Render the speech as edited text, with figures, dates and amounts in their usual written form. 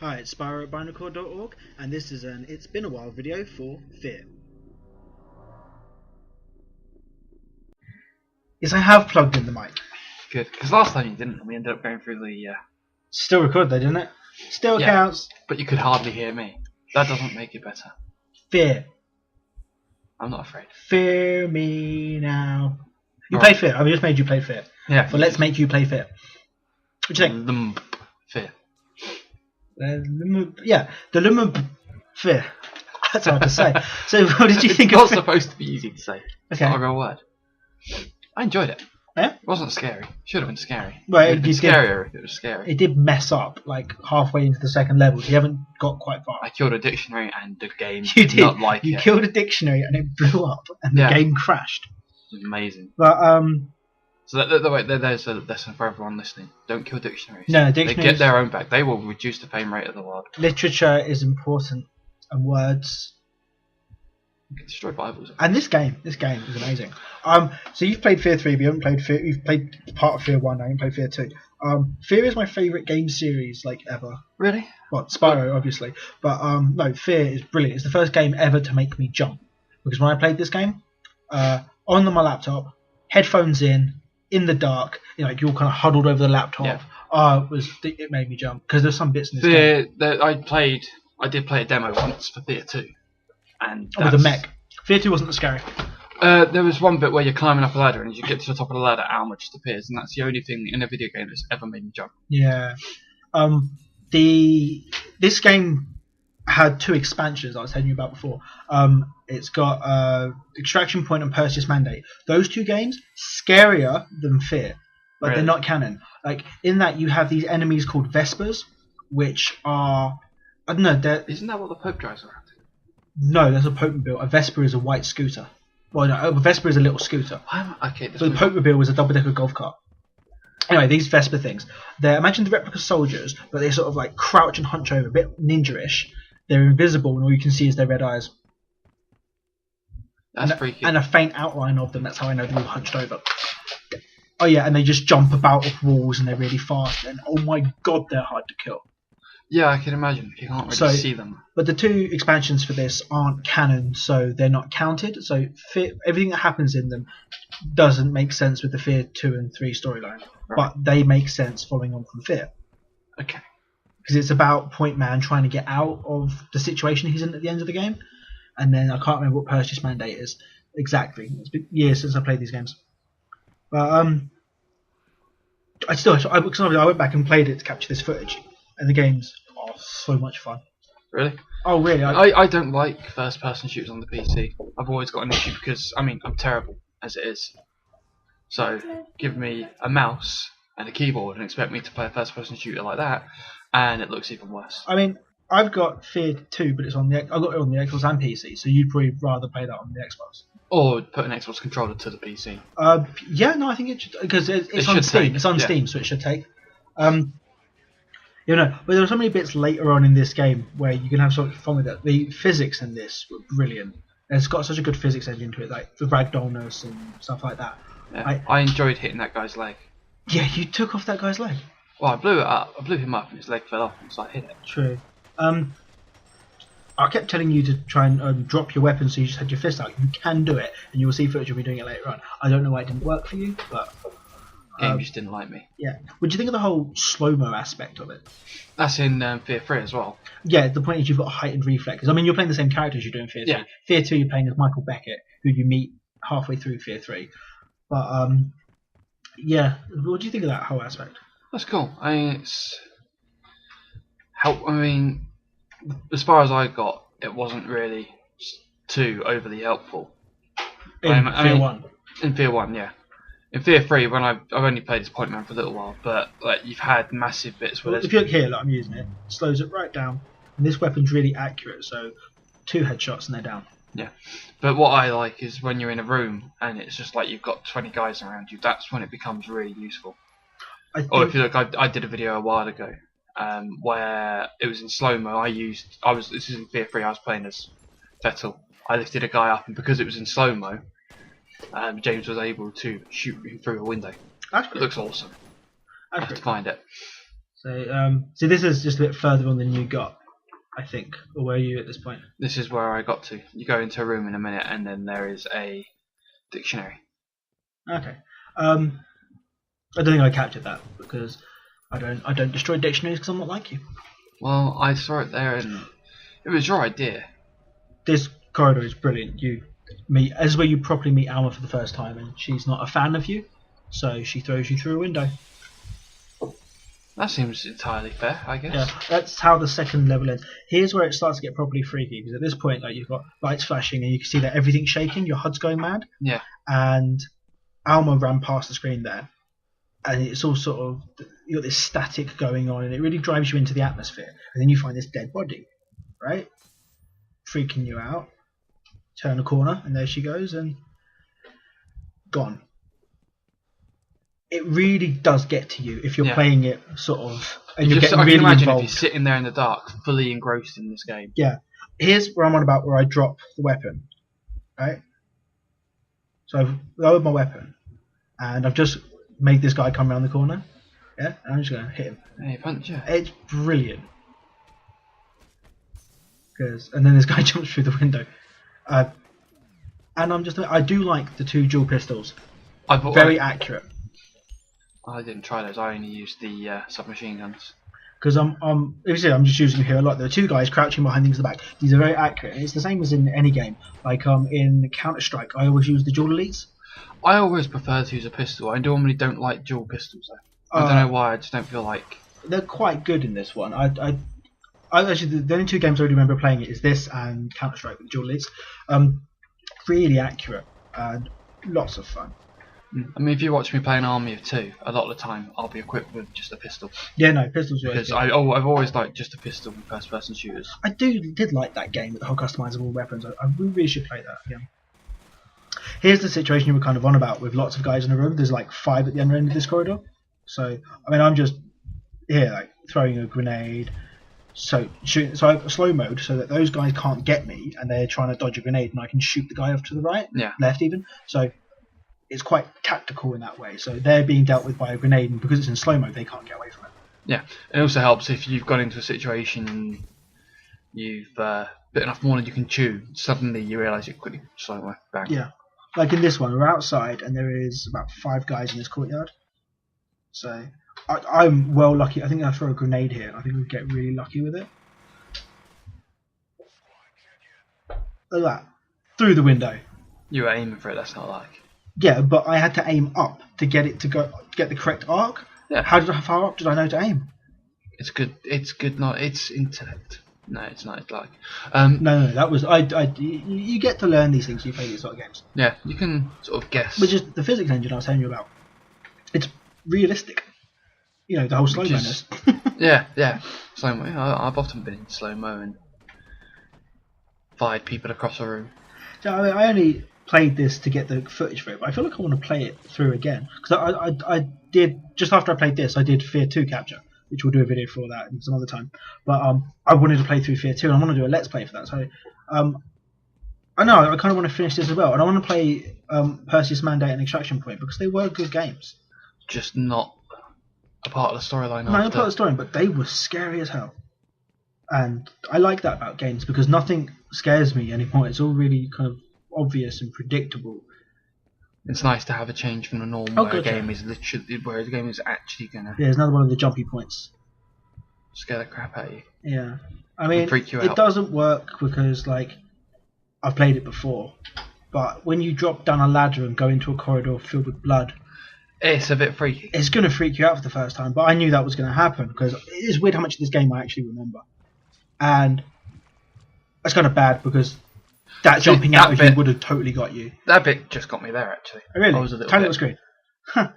Hi, it's Spyro at Binacore.org, and this is an It's Been a While video for Fear. Yes, I have plugged in the mic. Good, because last time you didn't, and we ended up going through the. Still recorded though, didn't it? Still counts. But you could hardly hear me. That doesn't make it better. Fear. I'm not afraid. Fear me now. You Right. played Fear. I've just made you play Fear. Yeah. But let's make you play Fear. What do you think? Fear. Yeah, the Lump Fear. That's hard to say. So, what did you think It's not of Fear? supposed to be easy to say. It's Okay. not a real word. I enjoyed it. Yeah? It wasn't scary. Should have been scary. Well, It would have been you did- scarier if it was scary. It did mess up, like, halfway into the second level. You haven't got quite far. I killed a dictionary and the game You did did. not like You it. killed a dictionary and it blew up, and the Yeah. game crashed. It was amazing. But So there's a lesson for everyone listening. Don't kill dictionaries. No, They dictionaries. get their own back. They will reduce the frame rate of the world. Literature is important, and words. You can destroy Bibles. And this game is amazing. So you've played Fear 3, but you haven't played Fear. You've played part of Fear 1, now you haven't played Fear 2. Fear is my favourite game series like ever. Really? Well, Spyro obviously, but no, Fear is brilliant. It's the first game ever to make me jump, because when I played this game, on my laptop, headphones in the dark, you know, like you're kind of huddled over the laptop. Yeah. It made me jump because there's some bits in this game. I did play a demo once for Fear 2. And With a mech. Fear 2 wasn't scary. There was one bit where you're climbing up a ladder and as you get to the top of the ladder, Alma just appears, and that's the only thing in a video game that's ever made me jump. Yeah. This game had 2 expansions I was telling you about before. It's got Extraction Point and Perseus Mandate. Those 2 games, scarier than Fear, but Really? they're not canon. Like, in that you have these enemies called Vespers, which are... I don't know, Isn't that what the Pope drives around? no, there's a Pope-mobile. A Vesper is a white scooter. Well, no, a Vesper is a little scooter. Okay, So the Pope-mobile was a double-decker golf cart. Anyway, these Vesper things, imagine the replica soldiers, but they sort of like crouch and hunch over, a bit ninja-ish. They're invisible, and all you can see is their red eyes. That's freaky. And a faint outline of them. That's how I know they're all hunched over. Oh yeah, and they just jump about off walls, and they're really fast. And oh my god, they're hard to kill. Yeah, I can imagine. You can't really see them. But the 2 expansions for this aren't canon, so they're not counted. So everything that happens in them doesn't make sense with the Fear 2 and 3 storyline. Right. But they make sense following on from Fear. Okay. Because it's about Point Man trying to get out of the situation he's in at the end of the game. And then I can't remember what Perseus Mandate is exactly. It's been years since I played these games. But I went back and played it to capture this footage. And the games are so much fun. Really? Oh, really? I don't like first-person shooters on the PC. I've always got an issue because, I'm terrible as it is. So, give me a mouse and a keyboard and expect me to play a first-person shooter like that, and it looks even worse. I've got Fear 2, but I got it on the Xbox and PC, so you'd probably rather play that on the Xbox. Or put an Xbox controller to the PC. Yeah, no, I think it should, because it's on should Steam. take, It's on yeah. Steam, so it should take. But there are so many bits later on in this game where you can have so much fun with it. The physics in this were brilliant. It's got such a good physics engine to it, like the ragdollness and stuff like that. Yeah. I enjoyed hitting that guy's leg. Yeah, you took off that guy's leg. Well, I blew it up. I blew him up and his leg fell off, and so I hit it. True. I kept telling you to try and drop your weapon so you just had your fist out. You can do it, and you will see footage of me doing it later on. I don't know why it didn't work for you, but... Game just didn't like me. Yeah. What do you think of the whole slow-mo aspect of it? That's in Fear 3 as well. Yeah, the point is you've got heightened reflexes. You're playing the same characters you do in Fear 3. Yeah. Fear 2 you're playing as Michael Beckett, who you meet halfway through Fear 3. But, yeah, what do you think of that whole aspect? That's cool. As far as I got, it wasn't really too overly helpful. In Fear 1? In Fear 1, yeah. In Fear 3, when I've only played as Point Man for a little while, but like you've had massive bits where Well, if you look here, I'm using it, slows it right down. And this weapon's really accurate, so 2 headshots and they're down. Yeah. But what I like is when you're in a room and it's just like you've got 20 guys around you, that's when it becomes really useful. Or if you look, I did a video a while ago where it was in slow-mo. This is in Fear 3, I was playing as Vettel. I lifted a guy up, and because it was in slow-mo, James was able to shoot him through a window. That's It pretty looks awesome. I have to find it. So this is just a bit further on than you got, I think. Or where are you at this point? This is where I got to. You go into a room in a minute, and then there is a dictionary. Okay. I don't think I captured that because I don't destroy dictionaries because I'm not like you. Well, I saw it there, and it was your idea. This corridor is brilliant. You meet as where you properly meet Alma for the first time, and she's not a fan of you, so she throws you through a window. That seems entirely fair, I guess. Yeah, that's how the second level ends. Here's where it starts to get properly freaky, because at this point, like, you've got lights flashing and you can see that everything's shaking. Your HUD's going mad. Yeah. And Alma ran past the screen there, and it's all sort of, you got this static going on, and it really drives you into the atmosphere. And then you find this dead body, right? Freaking you out. Turn a corner, and there she goes, and gone. It really does get to you if you're playing it sort of, and you're getting really involved. I can imagine if you're sitting there in the dark, fully engrossed in this game. Yeah. Here's where I'm on about where I drop the weapon, right? So I've lowered my weapon, and I've just made this guy come around the corner. Yeah, and I'm just going to hit him. Hey, punch, yeah. It's brilliant. And then this guy jumps through the window. And I do like the two dual pistols. Very accurate. I didn't try those. I only used the submachine guns. Because I'm just using them here a lot. There are two guys crouching behind things in the back. These are very accurate. It's the same as in any game. Like in Counter-Strike, I always use the dual elites. I always prefer to use a pistol. I normally don't like dual pistols though. I don't know why. I just don't feel like they're quite good in this one. I actually, the only two games I remember playing it is this and Counter-Strike with dual elites. Really accurate and lots of fun. I mean, if you watch me play an army of two, a lot of the time I'll be equipped with just a pistol. Yeah, no, pistols. Because I've always liked just a pistol in first-person shooters. I did like that game with the whole customizable weapons. I really should play that again. Here's the situation you were kind of on about with lots of guys in a room. There's like 5 at the other end of this corridor. So I mean, I'm just here like throwing a grenade. So shooting. So I have a slow mode so that those guys can't get me, and they're trying to dodge a grenade, and I can shoot the guy off to the right, left even. So it's quite tactical in that way. So they're being dealt with by a grenade, and because it's in slow mode, they can't get away from it. Yeah, it also helps if you've got into a situation and you've bitten off more than you can chew. Suddenly you realise you quickly slow away. Bang. Yeah, like in this one, we're outside, and there is about 5 guys in this courtyard. So I'm well lucky. I think I throw a grenade here. I think we get really lucky with it. Look at that, through the window. You were aiming for it. That's not like. Yeah, but I had to aim up to get it to get the correct arc. Yeah. How far up did I know to aim? It's good. It's good. Not. It's intellect. No, it's not. It's like. No. That was you get to learn these things. You play these sort of games. Yeah, you can sort of guess. Which is the physics engine I was telling you about. It's realistic. You know, the whole slow mo-ness. yeah. Slow mo. I've often been in slow mo and fired people across a room. So I only played this to get the footage for it, but I feel like I want to play it through again, because I did, just after I played this, I did Fear 2 capture, which we'll do a video for that some other time, but I wanted to play through Fear 2 and I want to do a let's play for that, so I know I kind of want to finish this as well, and I want to play Perseus Mandate and Extraction Point, because they were good games. Just not a part of the storyline. No, not part of the story, but they were scary as hell, and I like that about games, because nothing scares me anymore. It's all really kind of obvious and predictable. It's nice to have a change from the norm where a game is literally, where the game is actually gonna. Yeah, it's another one of the jumpy points. Scare the crap out of you. Yeah, I mean, freak you it out. Doesn't work because like I've played it before, but when you drop down a ladder and go into a corridor filled with blood, it's a bit freaky. It's gonna freak you out for the first time. But I knew that was gonna happen, because it is weird how much of this game I actually remember, and that's kind of bad because. That jumping out of you would have totally got you. That bit just got me there, actually. Oh, really? I was a little Tiny little screen. Huh.